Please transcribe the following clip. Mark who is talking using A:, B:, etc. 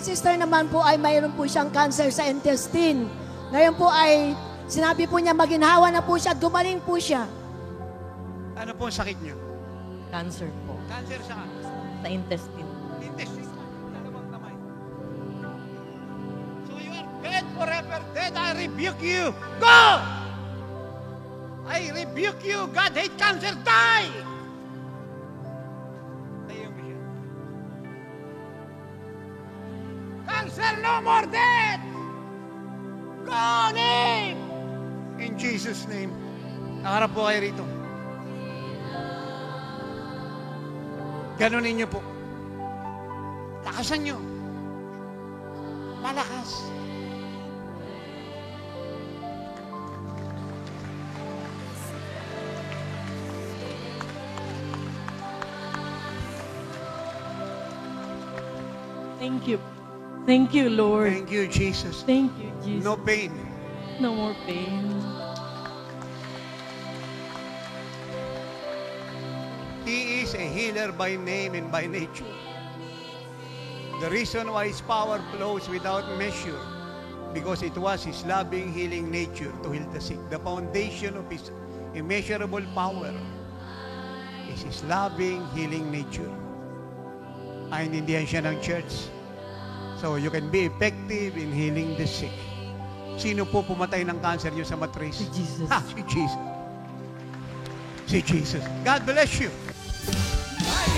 A: Si sister naman po ay mayroon po siyang cancer sa intestine. Ngayon po ay sinabi po niya maginhawa na po siya at gumaling po siya.
B: Ano po ang sakit niyo?
C: Cancer po.
B: Cancer sa
C: Sa intestine.
B: intestine. Dalawang kamay. So you are dead forever. Dead, I rebuke you. Go! I rebuke you. God hate cancer. Die! Tayo mo siya. Cancer no more dead! Go name! In Jesus' name. Nakaharap po kayo rito. Ganunin niyo po. Lakasan niyo. Malakas.
C: Thank you. Thank you, Lord.
B: Thank you, Jesus.
C: Thank you, Jesus.
B: No pain.
C: No more pain.
B: He is a healer by name and by nature. The reason why His power flows without measure, because it was His loving, healing nature to heal the sick. The foundation of His immeasurable power is His loving, healing nature. Naintindihan siya ng church. So you can be effective in healing the sick. Sino po pumatay ng cancer niyo sa matris?
C: Si Jesus.
B: Ha, si Jesus. Si Jesus. God bless you.
D: Ay,